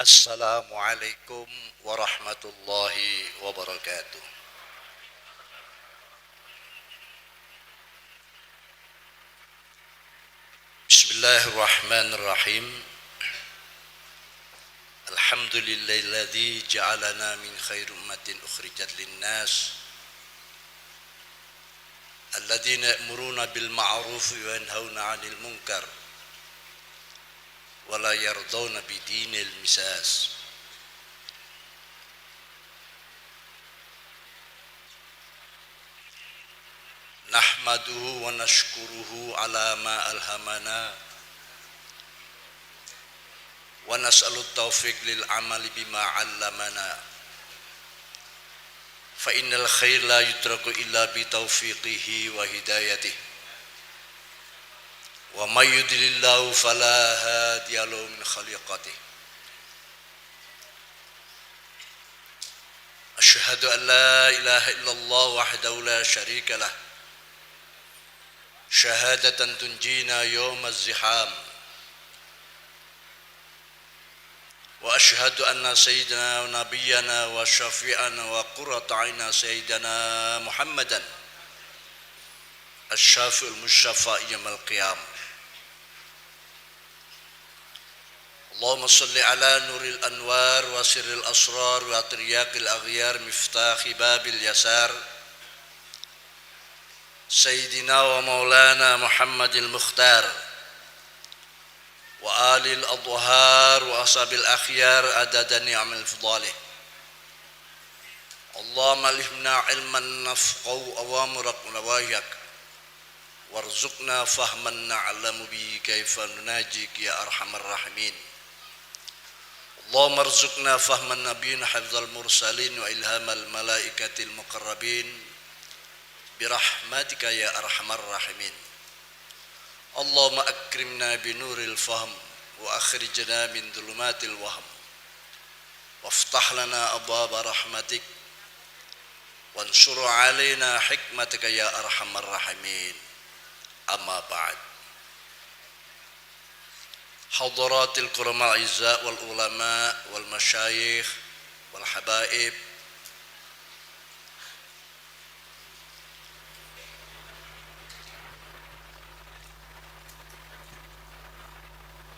Assalamualaikum warahmatullahi wabarakatuh. Bismillahirrahmanirrahim. Alhamdulillahilladzi ja'alana min khairi ummatin ukhrijat linnas alladzina ya'muruna bil ma'ruf wa yanhauna 'anil munkar wa la yardawna bidinil misas. Nahmaduhu wa nashkuruhu ala ma alhamana wa nas'alu taufiq lil amali bima 'allamana fa innal khair la yudraku illa bi taufiqihi wa hidayatihi wa may yudlilillahu fala hadiya lahu min khaliqatihi. Asyhadu an la ilaha illallah wahdahu la syarika lah syahadatan tunjina yawmaz ziham wa asyhadu anna sayyidina wa nabiyyana wa syafi'ana wa qurrata a'yunina sayyidina Muhammadan asy-syafi'ul musyaffa' yaumil qiyamah. Allahumma shalli ala nuril anwar wa sirril asrar wa tiryaqil aghyar miftahi babil yasar Sayyidina wa maulana Muhammadil Mukhtar wa alil adhhar wa ashabil akhyar adada ni'amil fudalih. Allahumma alhimna ilman nafqahu awamurak nawahiyak warzuqna fahman na'lamu bihi kaifa nunajik ya arhamar rahimin. Allahumma arzuqna fahman nabiyyin hafzal mursalin wa ilhamal malaikatil muqarrabin birahmatika ya arhamar rahimin. Allahumma akrimna binuril fahm wa akhrijna min dhulumatil wahm waftah lana abwaaba rahmatik wansur alaina hikmatika ya arhamar rahimin. Amma ba'd. Hadaratil kurama izza wal ulama wal masyayikh wal habaib,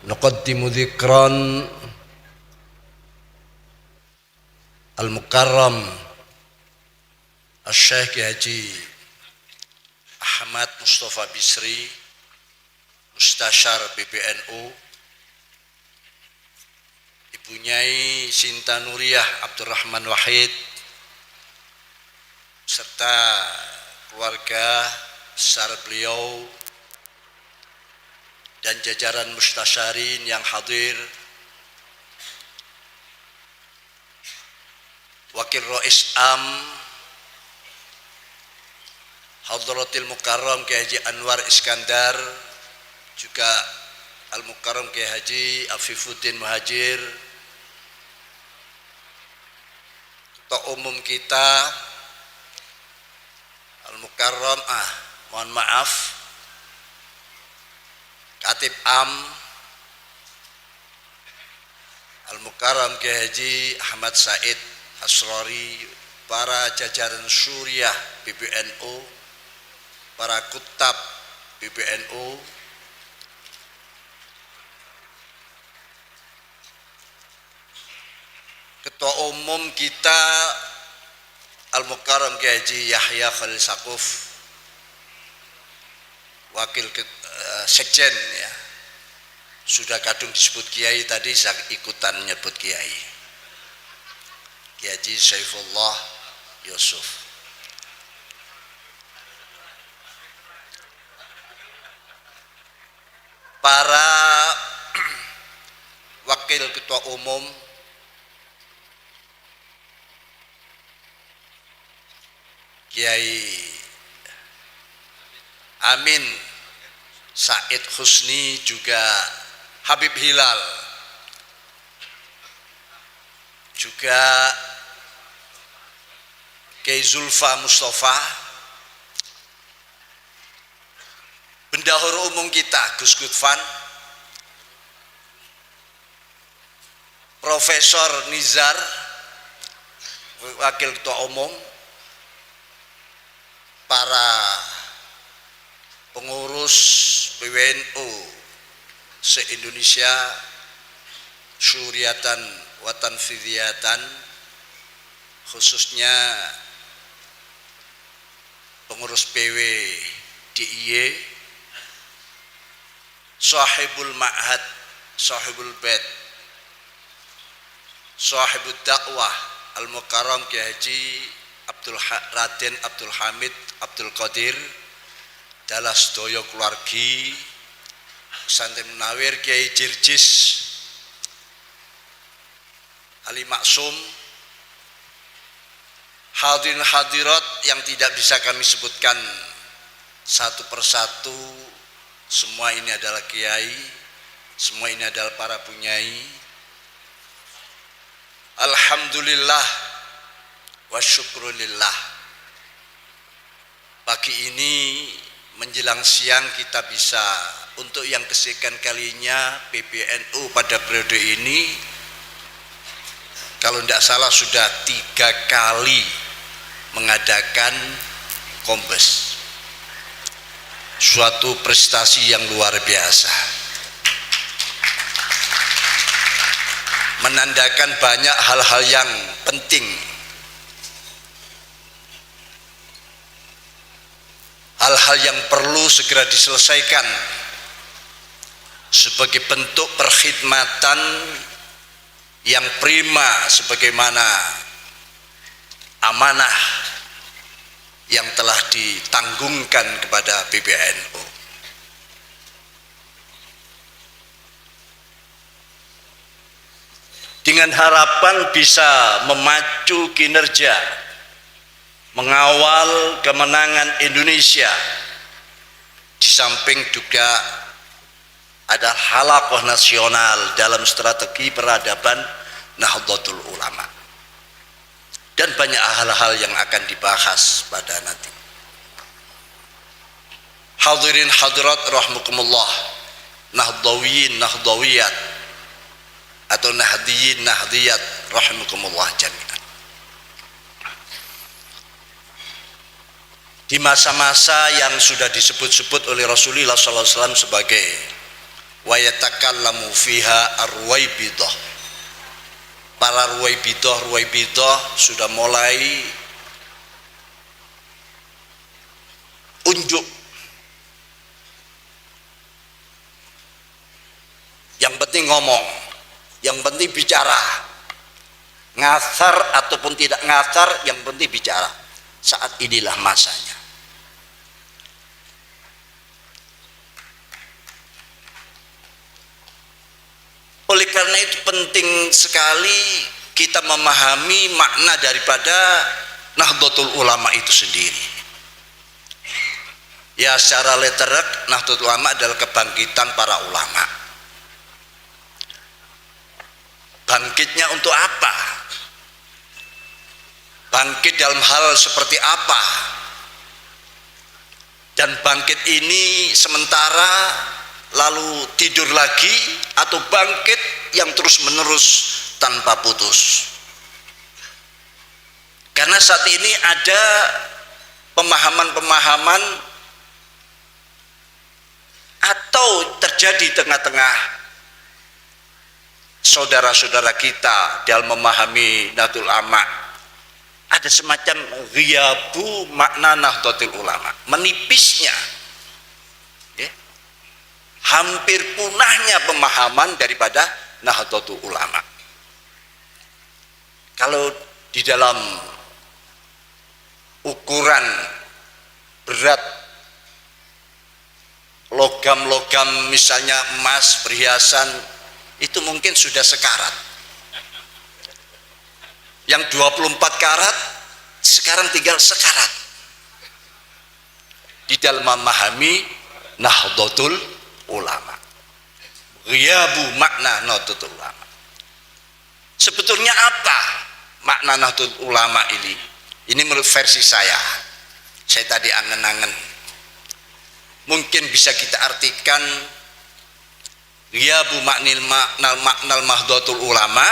nuqaddimu dzikran al-mukarram Asy-Syaikh Haji Ahmad Mustafa Bisri, Mustasyar PBNU, Ibu Nyai Sinta Nuriyah Abdurrahman Wahid serta keluarga besar beliau dan jajaran mustasyarin yang hadir, Wakil Rais Am Hadratil Mukarram Kiai Haji Anwar Iskandar, juga Al-Mukarram Kiai Haji Afifuddin Muhajir, Ketua Umum kita Al-Mukarram mohon maaf Katib Am Al-Mukarram Kiai Haji Ahmad Said Asrori, para jajaran Suriah PBNU, para kutab PBNU, Ketua Umum kita Al-Mukarram Kiai Haji Yahya Khalil Saquf, Wakil Sekjen ya, sudah kadung disebut Kiai tadi, saya ikutan nyebut Kiai, Kiai Haji Saifullah Yusuf. Para Wakil Ketua Umum, Kiai Amin Said Husni, juga Habib Hilal, juga Kiai Zulfa Mustafa, Bendahara Umum kita Gus Gutfan, Profesor Nizar, Wakil Ketua Umum, para pengurus PWNU se-Indonesia, syuriatan wa tanfidhiyatan, khususnya pengurus PW DIY, sahibul ma'had, sahibul bait, sahibul dakwah Al-Mukarram Kiai Haji Raden Abdul Hamid Abdul Qadir, dalah sedaya keluargi Pesantren Munawir Kiai Jirjis Ali Maksum, hadirin hadirat yang tidak bisa kami sebutkan satu persatu, semua ini adalah kiai, semua ini adalah para bunyai. Alhamdulillah wa syukrulillah, pagi ini menjelang siang kita bisa untuk yang kesekian kalinya PBNU pada periode ini, kalau tidak salah sudah 3 kali mengadakan kombes, suatu prestasi yang luar biasa, menandakan banyak hal-hal yang penting, hal-hal yang perlu segera diselesaikan sebagai bentuk perkhidmatan yang prima, sebagaimana amanah yang telah ditanggungkan kepada PBNU. Dengan harapan bisa memacu kinerja, mengawal kemenangan Indonesia, di samping juga ada halaqah nasional dalam strategi peradaban Nahdlatul Ulama, dan banyak hal-hal yang akan dibahas pada nanti. Hadirin hadirat rahmukumullah, Nahdlawiyin Nahdlawiyat atau Nahdiyin Nahdiyat rahimakumullah jami'an. Di masa-masa yang sudah disebut-sebut oleh Rasulullah SAW sebagai wa yatakallamu fiha arwaibidah, para ruwaibidah sudah mulai unjuk. Yang penting ngomong, yang penting bicara, ngasar ataupun tidak ngasar, yang penting bicara. Saat inilah masanya. Oleh karena itu penting sekali kita memahami makna daripada Nahdlatul Ulama itu sendiri. Ya, secara lettered Nahdlatul Ulama adalah kebangkitan para ulama. Bangkitnya untuk apa? Bangkit dalam hal seperti apa? Dan bangkit ini sementara lalu tidur lagi, atau bangkit yang terus menerus tanpa putus? Karena saat ini ada pemahaman-pemahaman atau terjadi tengah-tengah saudara-saudara kita dalam memahami Nahdlatul Ulama, ada semacam ghiyabu makna Nahdlatul Ulama, menipisnya, ya, hampir punahnya pemahaman daripada Nahdlatul Ulama. Kalau di dalam ukuran berat logam-logam, misalnya emas, perhiasan, itu mungkin sudah sekarat. Yang 24 karat sekarang tinggal sekarat di dalam memahami Nahdlatul Ulama, ghiyabu makna Nahdlatul Ulama. Sebetulnya apa makna Nahdlatul Ulama ini? Ini menurut versi saya tadi angen-angen, mungkin bisa kita artikan ghiyabu maknal Nahdlatul Ulama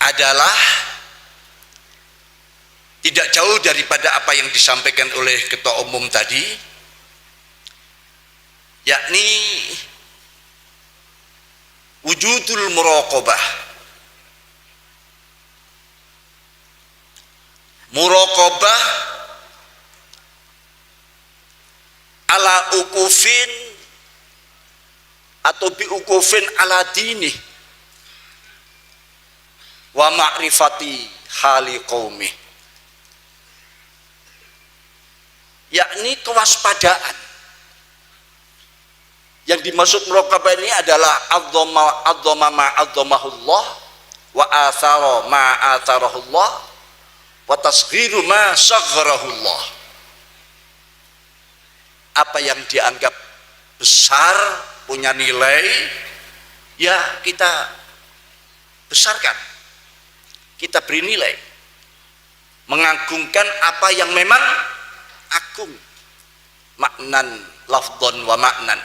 adalah tidak jauh daripada apa yang disampaikan oleh Ketua Umum tadi, yakni wujudul muraqabah. Muraqabah ala ukufin atau bi ukufin ala dini wa ma'rifati hali qaumi, yakni kewaspadaan. Yang dimaksud muraqabah ini adalah adzama ma adzamahullah wa athara ma atharahullah wa tasghiru ma sagharahullah. Apa yang dianggap besar, punya nilai, ya kita besarkan, kita beri nilai. Mengagungkan apa yang memang agung, maknan lafdhan wa maknan,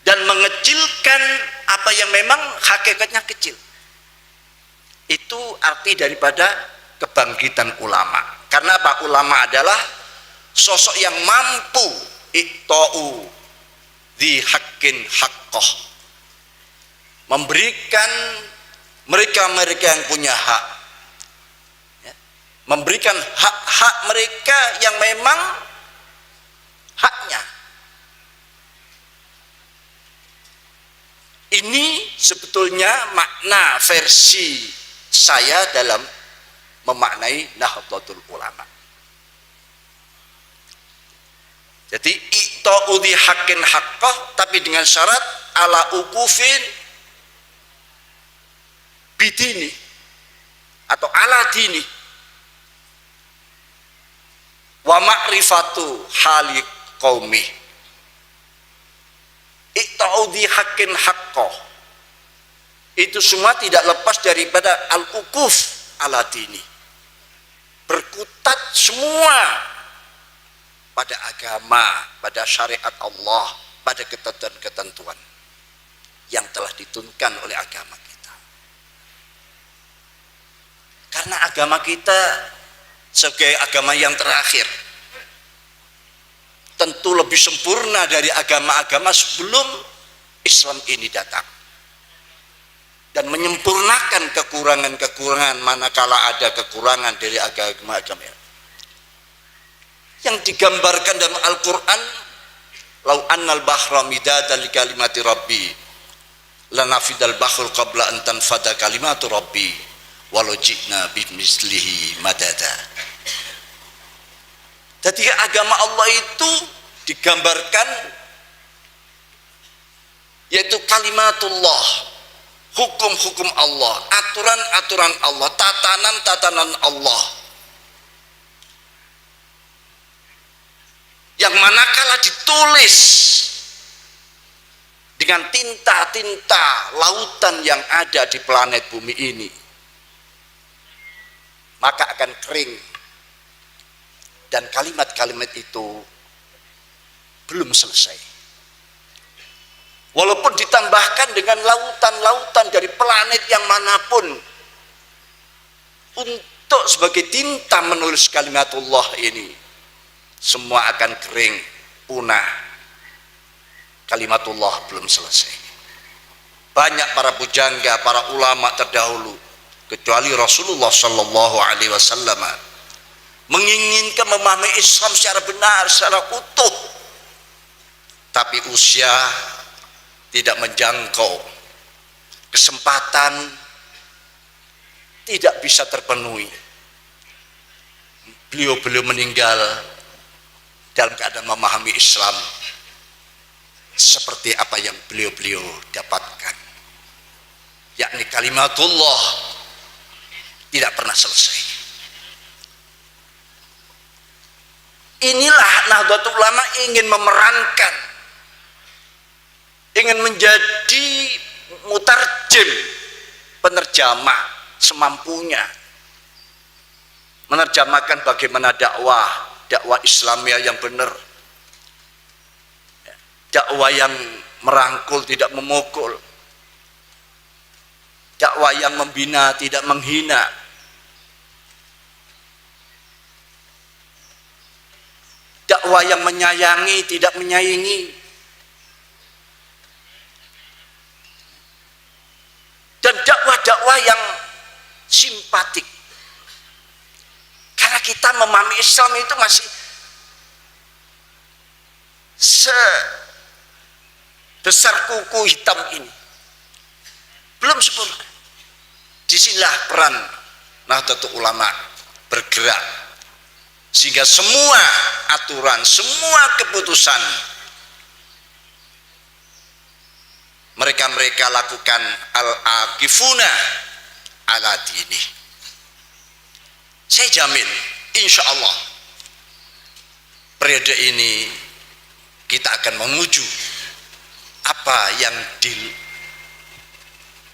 dan mengecilkan apa yang memang hakikatnya kecil. Itu arti daripada kebangkitan ulama. Karena apa? Ulama adalah sosok yang mampu ikta'u di haqqin haqqah, memberikan mereka-mereka yang punya hak, ya, memberikan hak-hak mereka yang memang haknya. Ini sebetulnya makna versi saya dalam memaknai Nahdlatul Ulama. Jadi ikta'u di haqqin haqqah, tapi dengan syarat ala ukufin bidini atau ala dini wa ma'rifatu hali qaumi. Ikta'u di haqqin haqqah itu semua tidak lepas daripada al-ukuf ala dini, berkutat semua pada agama, pada syariat Allah, pada ketentuan-ketentuan yang telah diturunkan oleh agama kita. Karena agama kita sebagai agama yang terakhir tentu lebih sempurna dari agama-agama sebelum Islam ini datang, dan menyempurnakan kekurangan-kekurangan manakala ada kekurangan dari agama-agama yang digambarkan dalam Al-Quran. Lau annal bahra midadan li kalimati rabbi lanafidal bahru qabla an tanfada kalimatu rabbi walau ji'na bimislihi madada. Jadi agama Allah itu digambarkan yaitu kalimatullah, hukum-hukum Allah, aturan-aturan Allah, tatanan-tatanan Allah, yang manakala ditulis dengan tinta-tinta lautan yang ada di planet bumi ini, maka akan kering, dan kalimat-kalimat itu belum selesai. Walaupun ditambahkan dengan lautan-lautan dari planet yang manapun untuk sebagai tinta menulis kalimatullah ini, semua akan kering, punah. Kalimatullah belum selesai. Banyak para pujangga, para ulama terdahulu, kecuali Rasulullah Shallallahu Alaihi Wasallam, menginginkan memahami Islam secara benar, secara utuh, tapi usia tidak menjangkau, kesempatan tidak bisa terpenuhi. Beliau meninggal dalam keadaan memahami Islam seperti apa yang beliau dapatkan, yakni kalimatullah tidak pernah selesai. Inilah Nahdlatul Ulama ingin memerankan, ingin menjadi mutarjem, penerjemah semampunya, menerjemahkan bagaimana dakwah Islamiyah yang benar, dakwah yang merangkul, tidak memukul, dakwah yang membina, tidak menghina, dakwah yang menyayangi, tidak menyaingi, dan dakwah-dakwah yang simpatik. Karena kita memahami Islam itu masih sebesar kuku hitam ini, belum sempurna. Disinilah peran Nahdlatul Ulama bergerak, sehingga semua aturan, semua keputusan mereka lakukan al-aqifuna ala dini. Saya jamin insya Allah periode ini kita akan menuju apa yang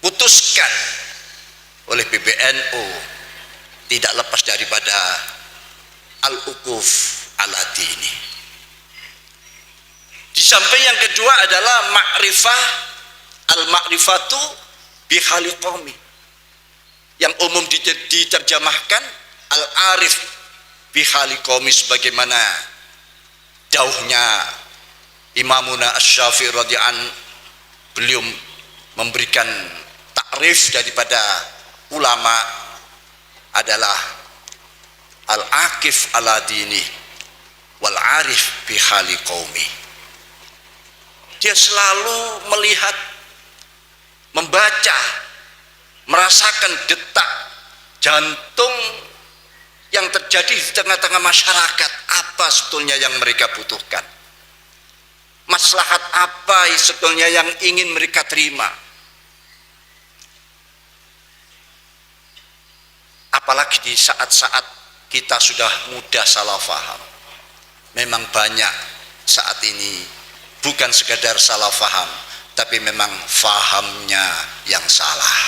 diputuskan oleh PBNU, tidak lepas daripada al-uquf ala dini. Di samping yang kedua adalah ma'rifah, al-ma'rifatu bihali qaumi, yang umum diterjemahkan al-arif bihali qaumi, sebagaimana dauhnya Imamuna Asy-Syafi'i radhiyallahu, beliau memberikan takrif daripada ulama adalah al-aqif ala dini wal arif bihali qaumi. Dia selalu melihat, membaca, merasakan detak jantung yang terjadi di tengah-tengah masyarakat. Apa sebetulnya yang mereka butuhkan, maslahat apa sebetulnya yang ingin mereka terima. Apalagi di saat-saat kita sudah mudah salah faham. Memang banyak saat ini bukan sekadar salah faham, tapi memang fahamnya yang salah.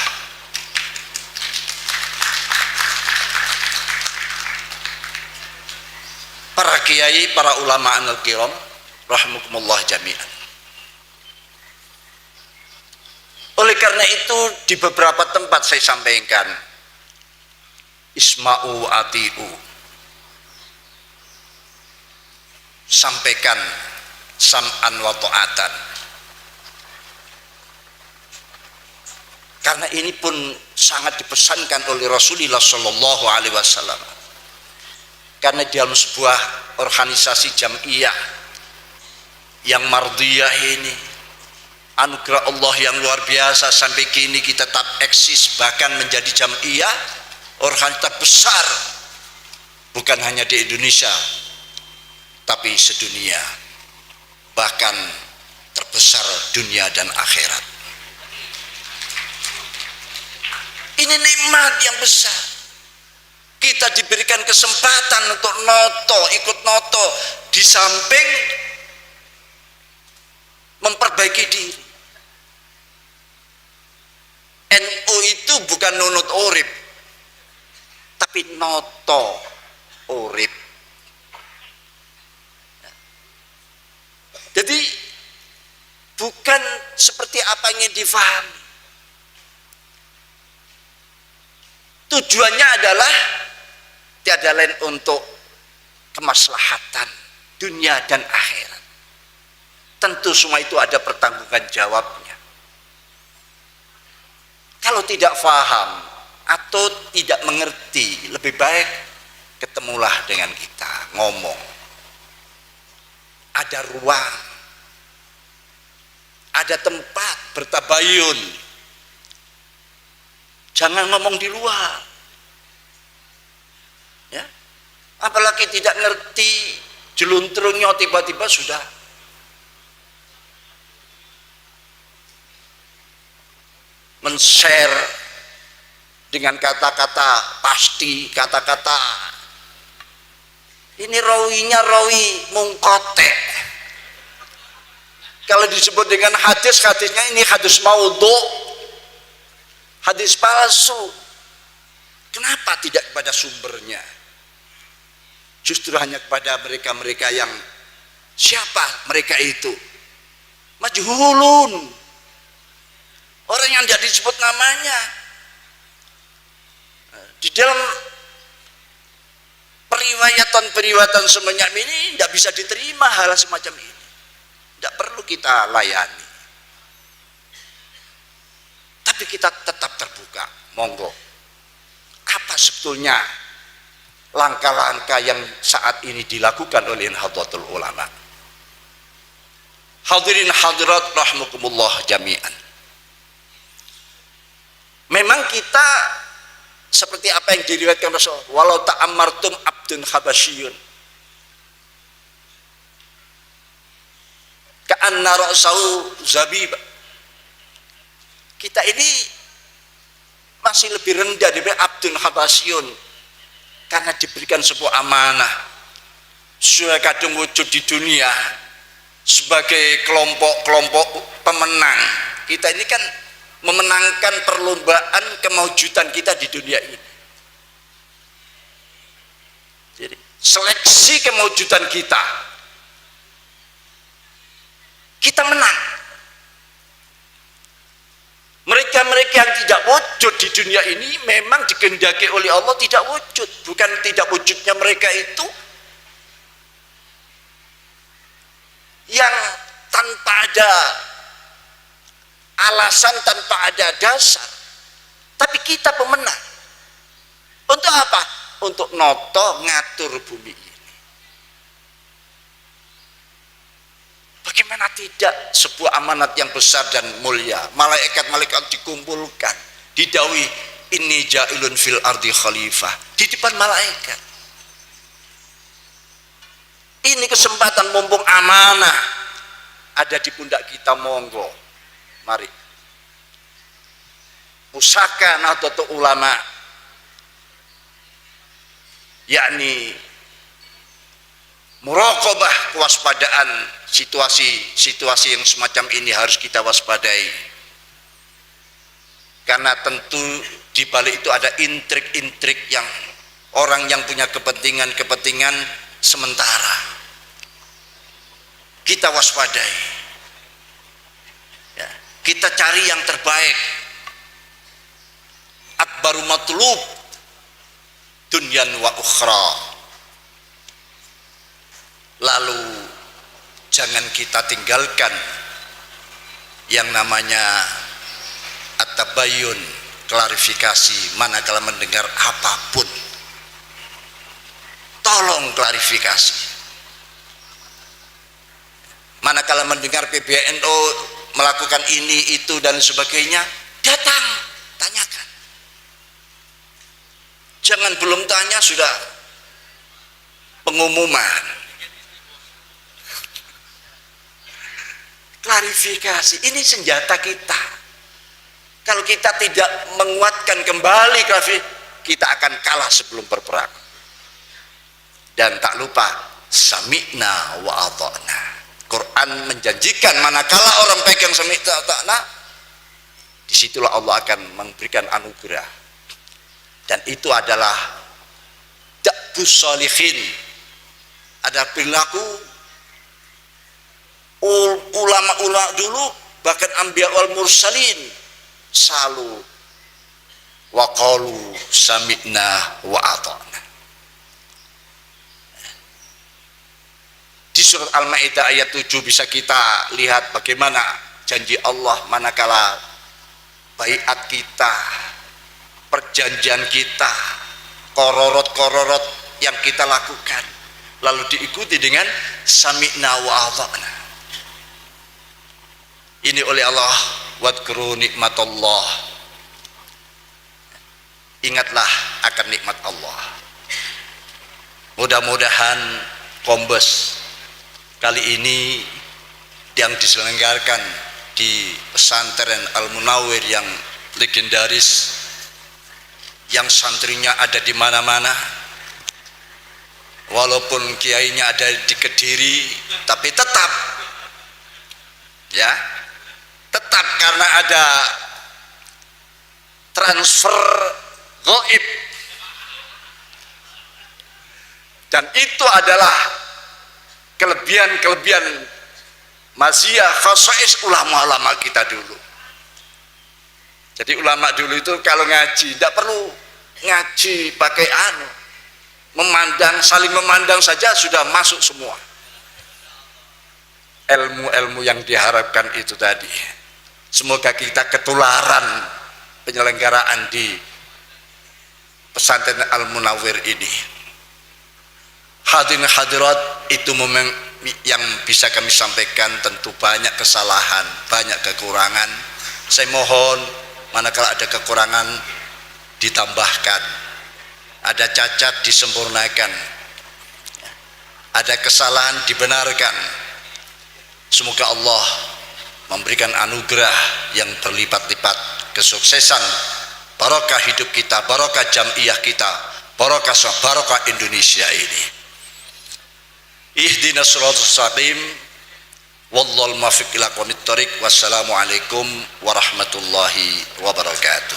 Para kiai, para ulama al-kiram rahimakumullah jami'an. Oleh karena itu di beberapa tempat saya sampaikan, isma'u ati'u, sampaikan sam'an wa ta'atan. Karena ini pun sangat dipesankan oleh Rasulullah Shallallahu Alaihi Wasallam. Karena dalam sebuah organisasi jam'iyah yang mardiyah ini, anugerah Allah yang luar biasa, sampai kini kita tetap eksis, bahkan menjadi jam'iyah organisasi besar, bukan hanya di Indonesia tapi sedunia, bahkan terbesar dunia dan akhirat. Ini nikmat yang besar. Kita diberikan kesempatan untuk noto, ikut noto, di samping memperbaiki diri. NU itu bukan nunut urip, tapi noto urip. Jadi bukan seperti apa yang ingin difahami. Tujuannya adalah tiada lain untuk kemaslahatan dunia dan akhirat. Tentu semua itu ada pertanggungan jawabnya. Kalau tidak faham atau tidak mengerti, lebih baik ketemulah dengan kita, ngomong. Ada ruang, ada tempat bertabayun. Jangan ngomong di luar, ya. Apalagi tidak ngerti, jeluntrungnya tiba-tiba sudah men-share dengan kata-kata pasti, kata-kata ini rawinya rawi mungkotek. Kalau disebut dengan hadis, hadisnya ini hadis maudhu, hadis palsu. Kenapa tidak kepada sumbernya? Justru hanya kepada mereka-mereka yang, siapa mereka itu? Majhulun, orang yang tidak disebut namanya, Di dalam periwayatan semenjak ini tidak bisa diterima hal semacam ini. Tidak perlu kita layani. Tapi kita tetap terbuka. Monggo. Apa sebetulnya langkah-langkah yang saat ini dilakukan oleh Nahdlatul Ulama? Hadirin hadirat rahimakumullah jami'an. Memang kita seperti apa yang diriwayatkan Rasul, walau ta'ammartum abdun habasyiyun ka'anna ra'sahu zabib. Kita ini masih lebih rendah daripada abdun habasyiyun karena diberikan sebuah amanah. Sudah kadung wujud di dunia sebagai kelompok-kelompok pemenang. Kita ini kan memenangkan perlombaan kemaujudan kita di dunia ini. Jadi seleksi kemaujudan kita menang. Mereka-mereka yang tidak wujud di dunia ini memang dikehendaki oleh Allah tidak wujud. Bukan tidak wujudnya mereka itu yang tanpa ada alasan, tanpa ada dasar. Tapi kita pemenang. Untuk apa? Untuk noto ngatur bumi ini. Bagaimana tidak sebuah amanat yang besar dan mulia. Malaikat-malaikat dikumpulkan, didhawuhi inni ja'ilun fil ardi khalifah, di depan malaikat. Ini kesempatan mumpung amanah ada di pundak kita, monggo. Mari. Pusaka Nahdlatul Ulama, yakni muraqabah, kewaspadaan situasi yang semacam ini harus kita waspadai. Karena tentu di balik itu ada intrik-intrik yang orang yang punya kepentingan sementara. Kita waspadai. Ya, kita cari yang terbaik. Akbaru matlub dunyan wa ukhra. Lalu jangan kita tinggalkan yang namanya at-tabayyun, klarifikasi manakala mendengar apapun. Tolong klarifikasi. Manakala mendengar PBNU melakukan ini, itu dan sebagainya, datang, tanyakan. Jangan belum tanya sudah pengumuman. Klarifikasi, ini senjata kita. Kalau kita tidak menguatkan kembali kita akan kalah sebelum berperang. Dan tak lupa sami'na wa ata'na. Quran menjanjikan manakala orang pegang sami'na wa ata'na, disitulah Allah akan memberikan anugerah. Dan itu adalah da'bus shalihin. Ada perilaku ulama-ulama dulu, bahkan anbiya wal mursalin selalu wa qalu sami'na wa ata'na. Di surat Al-Maidah ayat 7 bisa kita lihat bagaimana janji Allah manakala baiat kita, perjanjian kita, kororot-kororot yang kita lakukan lalu diikuti dengan sami'na wa ata'na. Ini oleh Allah, wadhkuru nikmatullah. Ingatlah akan nikmat Allah. Mudah-mudahan Kombes kali ini yang diselenggarakan di pesantren Al-Munawwir yang legendaris, yang santrinya ada di mana-mana, walaupun kiainya ada di Kediri, tapi tetap karena ada transfer gaib, dan itu adalah kelebihan maziyah khasais ulama-ulama kita dulu. Jadi ulama dulu itu kalau ngaji tidak perlu ngaji pakai saling memandang saja sudah masuk semua ilmu-ilmu yang diharapkan itu tadi. Semoga kita ketularan penyelenggaraan di pesantren Al-Munawwir ini. Hadirin hadirat, itu yang bisa kami sampaikan. Tentu banyak kesalahan, banyak kekurangan. Saya mohon manakala ada kekurangan ditambahkan, ada cacat disempurnakan, ada kesalahan dibenarkan. Semoga Allah memberikan anugerah yang berlipat-lipat, kesuksesan, barokah hidup kita, barokah jamiah kita, barokah Indonesia ini. Ihdinas siratal mustaqim, wallahul muwaffiq ila aqwamit thoriq. Wassalamualaikum warahmatullahi wabarakatuh.